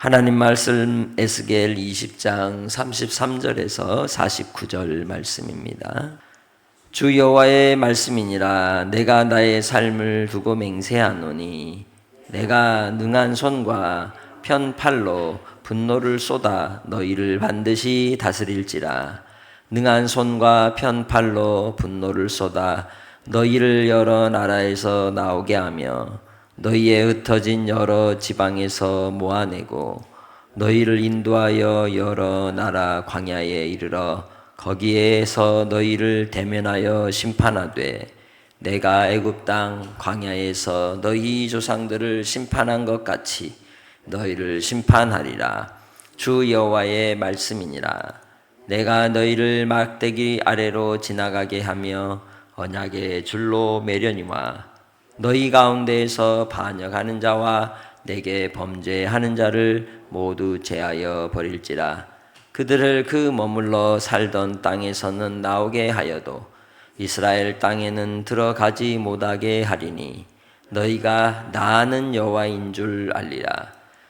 하나님 말씀 에스겔 20장 33절에서 49절 말씀입니다. 주 여호와의 말씀이니라. 내가 나의 삶을 두고 맹세하노니 내가 능한 손과 편팔로 분노를 쏟아 너희를 반드시 다스릴지라. 능한 손과 편팔로 분노를 쏟아 너희를 여러 나라에서 나오게 하며 너희의 흩어진 여러 지방에서 모아내고 너희를 인도하여 여러 나라 광야에 이르러 거기에서 너희를 대면하여 심판하되 내가 애굽 땅 광야에서 너희 조상들을 심판한 것 같이 너희를 심판하리라. 주 여호와의 말씀이니라. 내가 너희를 막대기 아래로 지나가게 하며 언약의 줄로 매려니와 너희 가운데에서 반역하는 자와 내게 범죄하는 자를 모두 제하여 버릴지라. 그들을 그 머물러 살던 땅에서는 나오게 하여도 이스라엘 땅에는 들어가지 못하게 하리니 너희가 나는 여호와인 줄 알리라.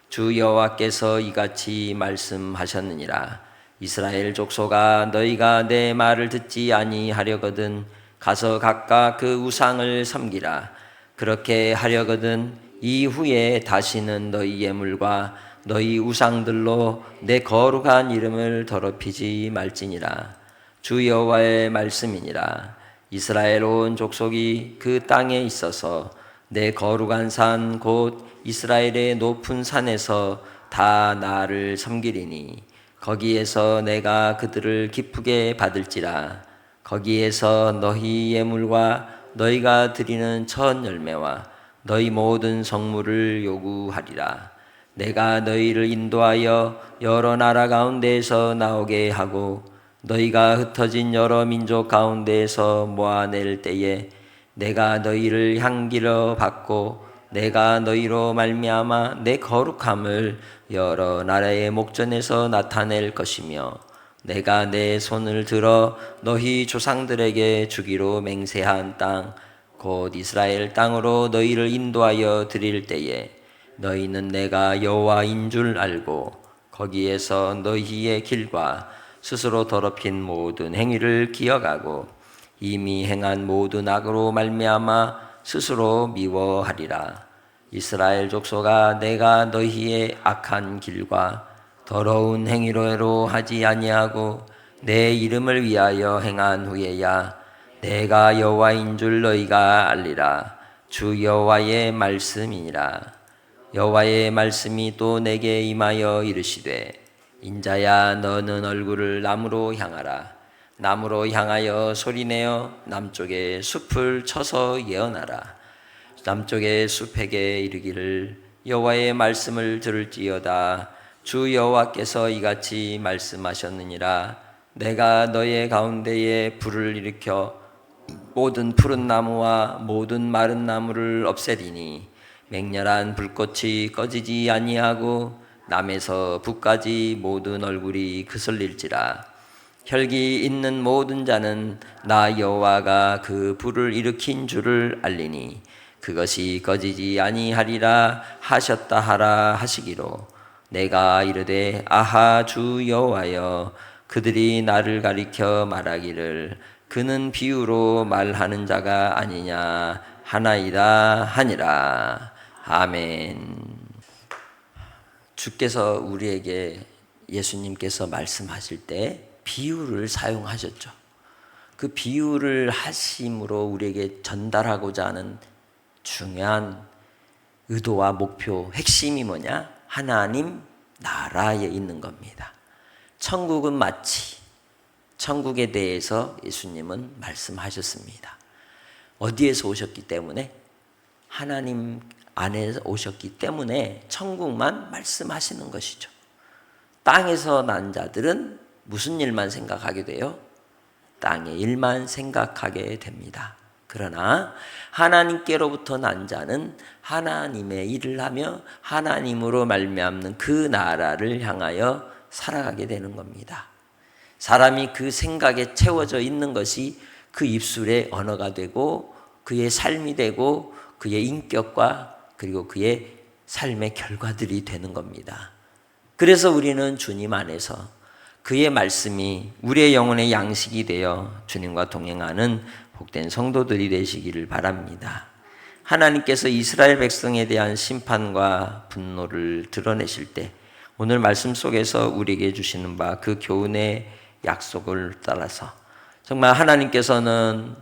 주 여호와께서 이같이 말씀하셨느니라. 이스라엘 족속아, 너희가 내 말을 듣지 아니하려거든 가서 각각 그 우상을 섬기라. 그렇게 하려거든 이후에 다시는 너희 예물과 너희 우상들로 내 거룩한 이름을 더럽히지 말지니라. 주 여호와의 말씀이니라. 이스라엘 온 족속이 그 땅에 있어서 내 거룩한 산 곧 이스라엘의 높은 산에서 다 나를 섬기리니 거기에서 내가 그들을 기쁘게 받을지라. 거기에서 너희 예물과 너희가 드리는 첫 열매와 너희 모든 성물을 요구하리라. 내가 너희를 인도하여 여러 나라 가운데에서 나오게 하고 너희가 흩어진 여러 민족 가운데에서 모아낼 때에 내가 너희를 향기로 받고 내가 너희로 말미암아 내 거룩함을 여러 나라의 목전에서 나타낼 것이며 내가 내 손을 들어 너희 조상들에게 주기로 맹세한 땅 곧 이스라엘 땅으로 너희를 인도하여 드릴 때에 너희는 내가 여호와인 줄 알고 거기에서 너희의 길과 스스로 더럽힌 모든 행위를 기억하고 이미 행한 모든 악으로 말미암아 스스로 미워하리라. 이스라엘 족속아, 내가 너희의 악한 길과 더러운 행위로 하지 아니하고 내 이름을 위하여 행한 후에야 내가 여호와인 줄 너희가 알리라. 주 여호와의 말씀이니라. 여호와의 말씀이 또 내게 임하여 이르시되 인자야, 너는 얼굴을 남으로 향하라. 남으로 향하여 소리내어 남쪽의 숲을 쳐서 예언하라. 남쪽의 숲에게 이르기를 여호와의 말씀을 들을지어다. 주 여호와께서 이같이 말씀하셨느니라. 내가 너의 가운데에 불을 일으켜 모든 푸른 나무와 모든 마른 나무를 없애리니 맹렬한 불꽃이 꺼지지 아니하고 남에서 북까지 모든 얼굴이 그슬릴지라. 혈기 있는 모든 자는 나 여호와가 그 불을 일으킨 줄을 알리니 그것이 꺼지지 아니하리라 하셨다 하라 하시기로 내가 이르되 아하 주 여호와여, 그들이 나를 가리켜 말하기를 그는 비유로 말하는 자가 아니냐 하나이다 하니라. 아멘. 주께서 우리에게, 예수님께서 말씀하실 때 비유를 사용하셨죠. 그 비유를 하심으로 우리에게 전달하고자 하는 중요한 의도와 목표, 핵심이 뭐냐? 하나님 나라에 있는 겁니다. 천국은 마치, 천국에 대해서 예수님은 말씀하셨습니다. 어디에서 오셨기 때문에? 하나님 안에서 오셨기 때문에 천국만 말씀하시는 것이죠. 땅에서 난 자들은 무슨 일만 생각하게 돼요? 땅의 일만 생각하게 됩니다. 그러나 하나님께로부터 난 자는 하나님의 일을 하며 하나님으로 말미암는 그 나라를 향하여 살아가게 되는 겁니다. 사람이 그 생각에 채워져 있는 것이 그 입술의 언어가 되고 그의 삶이 되고 그의 인격과 그리고 그의 삶의 결과들이 되는 겁니다. 그래서 우리는 주님 안에서 그의 말씀이 우리의 영혼의 양식이 되어 주님과 동행하는 복된 성도들이 되시기를 바랍니다. 하나님께서 이스라엘 백성에 대한 심판과 분노를 드러내실 때 오늘 말씀 속에서 우리에게 주시는 바 그 교훈의 약속을 따라서 정말 하나님께서는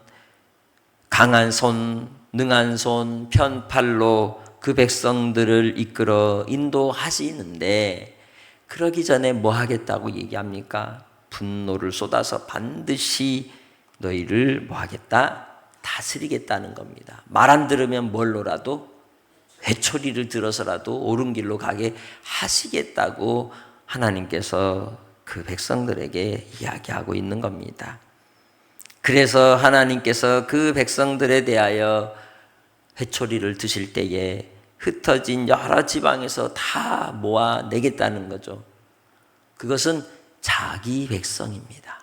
강한 손, 능한 손, 편팔로 그 백성들을 이끌어 인도하시는데 그러기 전에 뭐 하겠다고 얘기합니까? 분노를 쏟아서 반드시 너희를 뭐 하겠다? 다스리겠다는 겁니다. 말 안 들으면 뭘로라도 회초리를 들어서라도 옳은 길로 가게 하시겠다고 하나님께서 그 백성들에게 이야기하고 있는 겁니다. 그래서 하나님께서 그 백성들에 대하여 회초리를 드실 때에 흩어진 여러 지방에서 다 모아내겠다는 거죠. 그것은 자기 백성입니다.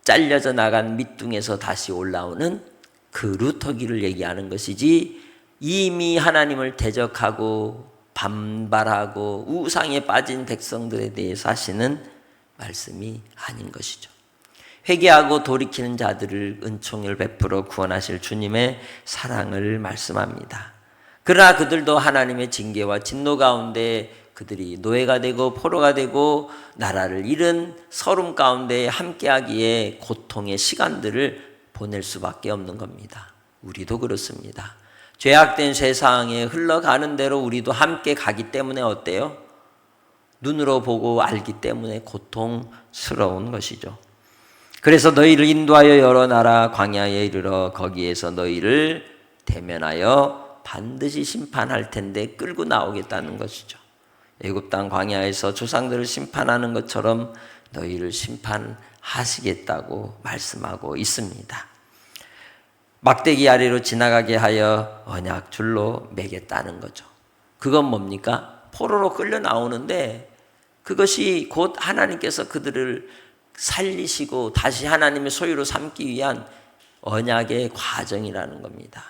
잘려져 나간 밑둥에서 다시 올라오는 그 루터기를 얘기하는 것이지 이미 하나님을 대적하고 반발하고 우상에 빠진 백성들에 대해서 하시는 말씀이 아닌 것이죠. 회개하고 돌이키는 자들을 은총을 베풀어 구원하실 주님의 사랑을 말씀합니다. 그러나 그들도 하나님의 징계와 진노 가운데 그들이 노예가 되고 포로가 되고 나라를 잃은 서름 가운데 함께하기에 고통의 시간들을 보낼 수밖에 없는 겁니다. 우리도 그렇습니다. 죄악된 세상에 흘러가는 대로 우리도 함께 가기 때문에 어때요? 눈으로 보고 알기 때문에 고통스러운 것이죠. 그래서 너희를 인도하여 여러 나라 광야에 이르러 거기에서 너희를 대면하여 반드시 심판할 텐데 끌고 나오겠다는 것이죠. 애굽 땅 광야에서 조상들을 심판하는 것처럼 너희를 심판하시겠다고 말씀하고 있습니다. 막대기 아래로 지나가게 하여 언약줄로 매겠다는 거죠. 그건 뭡니까? 포로로 끌려 나오는데 그것이 곧 하나님께서 그들을 살리시고 다시 하나님의 소유로 삼기 위한 언약의 과정이라는 겁니다.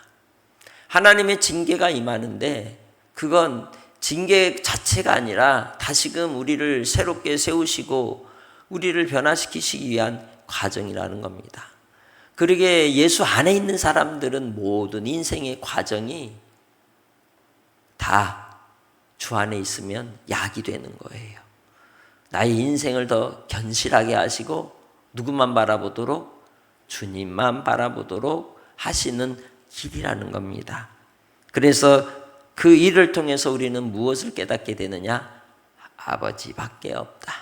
하나님의 징계가 임하는데 그건 징계 자체가 아니라 다시금 우리를 새롭게 세우시고 우리를 변화시키시기 위한 과정이라는 겁니다. 그러게 예수 안에 있는 사람들은 모든 인생의 과정이 다 주 안에 있으면 약이 되는 거예요. 나의 인생을 더 견실하게 하시고 누구만 바라보도록 주님만 바라보도록 하시는 길이라는 겁니다. 그래서 그 일을 통해서 우리는 무엇을 깨닫게 되느냐? 아버지밖에 없다.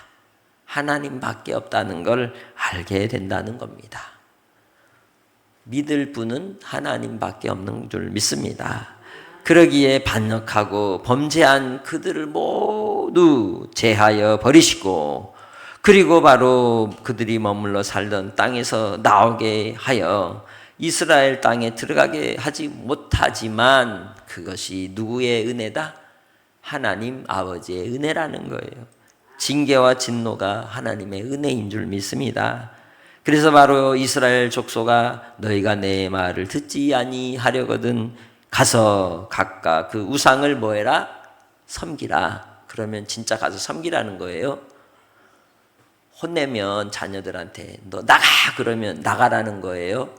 하나님밖에 없다는 걸 알게 된다는 겁니다. 믿을 분은 하나님밖에 없는 줄 믿습니다. 그러기에 반역하고 범죄한 그들을 모두 제하여 버리시고 그리고 바로 그들이 머물러 살던 땅에서 나오게 하여 이스라엘 땅에 들어가게 하지 못하지만 그것이 누구의 은혜다? 하나님 아버지의 은혜라는 거예요. 징계와 진노가 하나님의 은혜인 줄 믿습니다. 그래서 바로 이스라엘 족속아 너희가 내 말을 듣지 아니하려거든 가서 각각 그 우상을 뭐해라? 섬기라. 그러면 진짜 가서 섬기라는 거예요. 혼내면 자녀들한테 너 나가 그러면 나가라는 거예요.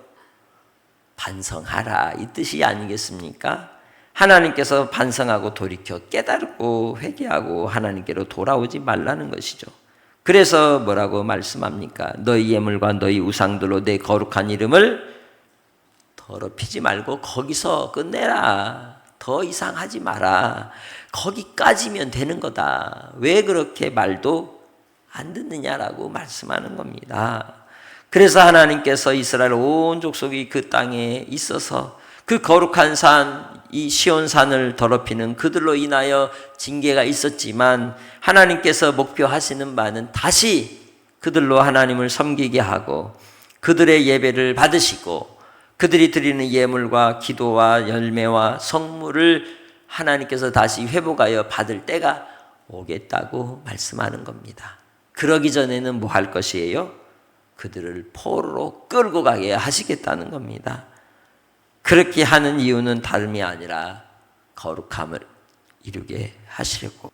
반성하라 이 뜻이 아니겠습니까? 하나님께서 반성하고 돌이켜 깨달고 회개하고 하나님께로 돌아오지 말라는 것이죠. 그래서 뭐라고 말씀합니까? 너희 예물과 너희 우상들로 내 거룩한 이름을 더럽히지 말고 거기서 끝내라. 더 이상 하지 마라. 거기까지면 되는 거다. 왜 그렇게 말도 안 듣느냐라고 말씀하는 겁니다. 그래서 하나님께서 이스라엘 온 족속이 그 땅에 있어서 그 거룩한 산, 이 시온산을 더럽히는 그들로 인하여 징계가 있었지만 하나님께서 목표하시는 바는 다시 그들로 하나님을 섬기게 하고 그들의 예배를 받으시고 그들이 드리는 예물과 기도와 열매와 성물을 하나님께서 다시 회복하여 받을 때가 오겠다고 말씀하는 겁니다. 그러기 전에는 뭐 할 것이에요? 그들을 포로로 끌고 가게 하시겠다는 겁니다. 그렇게 하는 이유는 다름이 아니라 거룩함을 이루게 하시려고.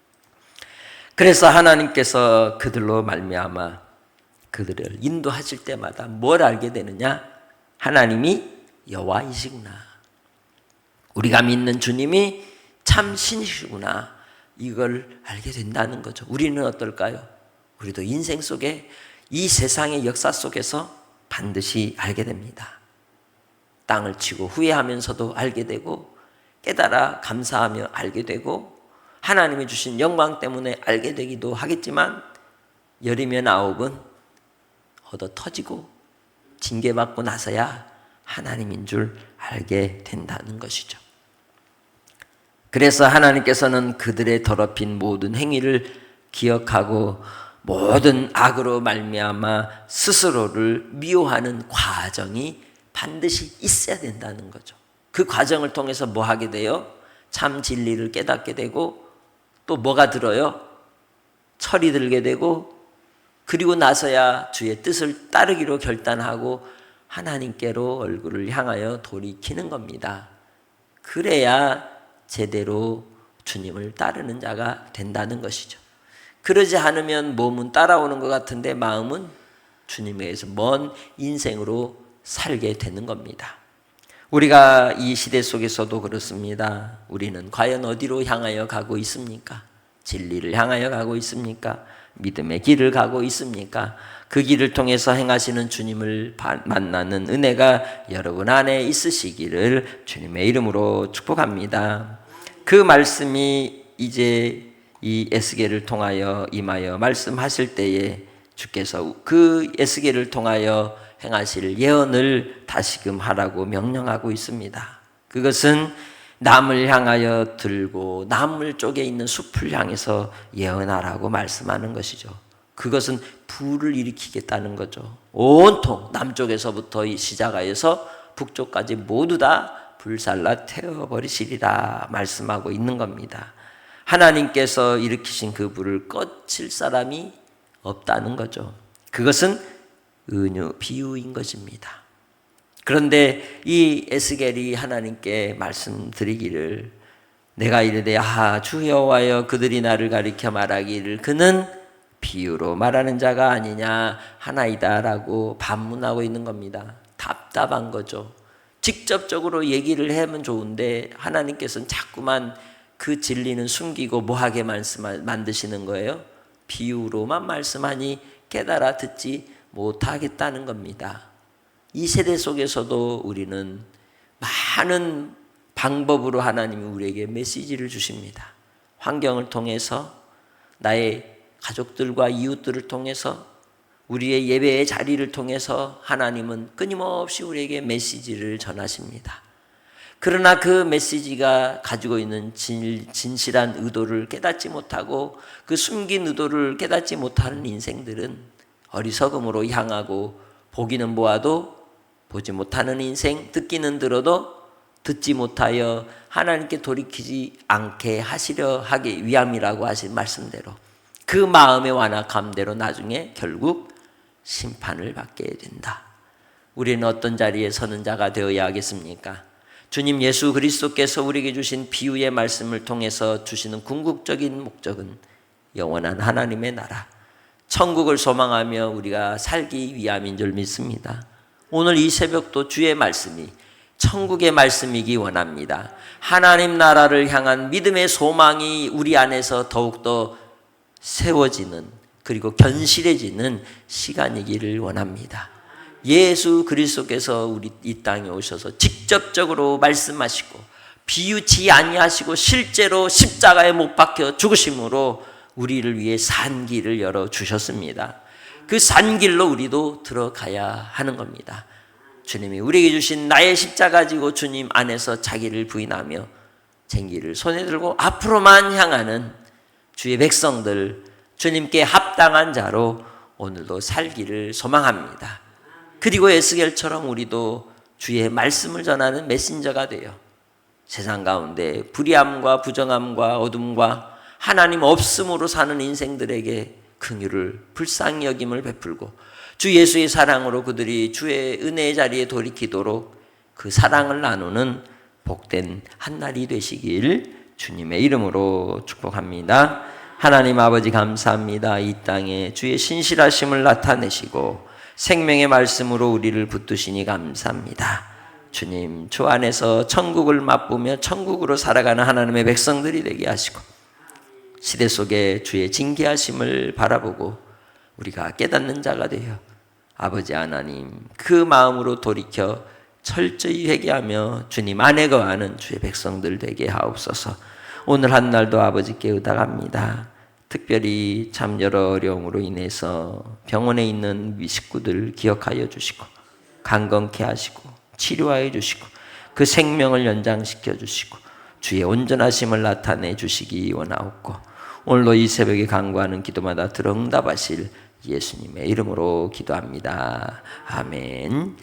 그래서 하나님께서 그들로 말미암아 그들을 인도하실 때마다 뭘 알게 되느냐? 하나님이 여호와이시구나. 우리가 믿는 주님이 참 신이시구나. 이걸 알게 된다는 거죠. 우리는 어떨까요? 우리도 인생 속에 이 세상의 역사 속에서 반드시 알게 됩니다. 땅을 치고 후회하면서도 알게 되고 깨달아 감사하며 알게 되고 하나님이 주신 영광 때문에 알게 되기도 하겠지만 열이면 아홉은 얻어 터지고 징계받고 나서야 하나님인 줄 알게 된다는 것이죠. 그래서 하나님께서는 그들의 더럽힌 모든 행위를 기억하고 모든 악으로 말미암아 스스로를 미워하는 과정이 반드시 있어야 된다는 거죠. 그 과정을 통해서 뭐 하게 돼요? 참 진리를 깨닫게 되고 또 뭐가 들어요? 철이 들게 되고 그리고 나서야 주의 뜻을 따르기로 결단하고 하나님께로 얼굴을 향하여 돌이키는 겁니다. 그래야 제대로 주님을 따르는 자가 된다는 것이죠. 그러지 않으면 몸은 따라오는 것 같은데 마음은 주님에게서 먼 인생으로 살게 되는 겁니다. 우리가 이 시대 속에서도 그렇습니다. 우리는 과연 어디로 향하여 가고 있습니까? 진리를 향하여 가고 있습니까? 믿음의 길을 가고 있습니까? 그 길을 통해서 행하시는 주님을 만나는 은혜가 여러분 안에 있으시기를 주님의 이름으로 축복합니다. 그 말씀이 이제 이 에스겔을 통하여 임하여 말씀하실 때에 주께서 그 에스겔을 통하여 행하실 예언을 다시금 하라고 명령하고 있습니다. 그것은 남을 향하여 들고 나물 쪽에 있는 숲을 향해서 예언하라고 말씀하는 것이죠. 그것은 불을 일으키겠다는 거죠. 온통 남쪽에서부터 시작하여서 북쪽까지 모두 다 불살라 태워버리시리라 말씀하고 있는 겁니다. 하나님께서 일으키신 그 불을 꺼칠 사람이 없다는 거죠. 그것은 은유, 비유인 것입니다. 그런데 이 에스겔이 하나님께 말씀드리기를 내가 이르되 주 여호와여 그들이 나를 가리켜 말하기를 그는 비유로 말하는 자가 아니냐 하나이다라고 반문하고 있는 겁니다. 답답한 거죠. 직접적으로 얘기를 하면 좋은데 하나님께서는 자꾸만 그 진리는 숨기고 뭐하게 만드시는 거예요? 비유로만 말씀하니 깨달아 듣지 못하겠다는 겁니다. 이 세대 속에서도 우리는 많은 방법으로 하나님이 우리에게 메시지를 주십니다. 환경을 통해서 나의 가족들과 이웃들을 통해서 우리의 예배의 자리를 통해서 하나님은 끊임없이 우리에게 메시지를 전하십니다. 그러나 그 메시지가 가지고 있는 진실한 의도를 깨닫지 못하고 그 숨긴 의도를 깨닫지 못하는 인생들은 어리석음으로 향하고 보기는 보아도 보지 못하는 인생, 듣기는 들어도 듣지 못하여 하나님께 돌이키지 않게 하시려 하기 위함이라고 하신 말씀대로 그 마음의 완악함대로 나중에 결국 심판을 받게 된다. 우리는 어떤 자리에 서는 자가 되어야 하겠습니까? 주님 예수 그리스도께서 우리에게 주신 비유의 말씀을 통해서 주시는 궁극적인 목적은 영원한 하나님의 나라, 천국을 소망하며 우리가 살기 위함인 줄 믿습니다. 오늘 이 새벽도 주의 말씀이 천국의 말씀이기 원합니다. 하나님 나라를 향한 믿음의 소망이 우리 안에서 더욱더 세워지는 그리고 견실해지는 시간이기를 원합니다. 예수 그리스도께서 우리 이 땅에 오셔서 직접적으로 말씀하시고 비유치 아니하시고 실제로 십자가에 못 박혀 죽으심으로 우리를 위해 산길을 열어주셨습니다. 그 산길로 우리도 들어가야 하는 겁니다. 주님이 우리에게 주신 나의 십자가 지고 주님 안에서 자기를 부인하며 쟁기를 손에 들고 앞으로만 향하는 주의 백성들, 주님께 합당한 자로 오늘도 살기를 소망합니다. 그리고 에스겔처럼 우리도 주의 말씀을 전하는 메신저가 되어 세상 가운데 불의함과 부정함과 어둠과 하나님 없음으로 사는 인생들에게 긍휼을 불쌍히 여김을 베풀고 주 예수의 사랑으로 그들이 주의 은혜의 자리에 돌이키도록 그 사랑을 나누는 복된 한날이 되시길 주님의 이름으로 축복합니다. 하나님 아버지 감사합니다. 이 땅에 주의 신실하심을 나타내시고 생명의 말씀으로 우리를 붙드시니 감사합니다. 주님, 주 안에서 천국을 맛보며 천국으로 살아가는 하나님의 백성들이 되게 하시고 시대 속에 주의 징계하심을 바라보고 우리가 깨닫는 자가 되어 아버지 하나님 그 마음으로 돌이켜 철저히 회개하며 주님 안에 거하는 주의 백성들 되게 하옵소서. 오늘 한 날도 아버지께 의탁합니다. 특별히 참 여러 어려움으로 인해서 병원에 있는 식구들 기억하여 주시고 강건케 하시고 치료하여 주시고 그 생명을 연장시켜 주시고 주의 온전하심을 나타내 주시기 원하옵고 오늘도 이 새벽에 간구하는 기도마다 들어 응답하실 예수님의 이름으로 기도합니다. 아멘.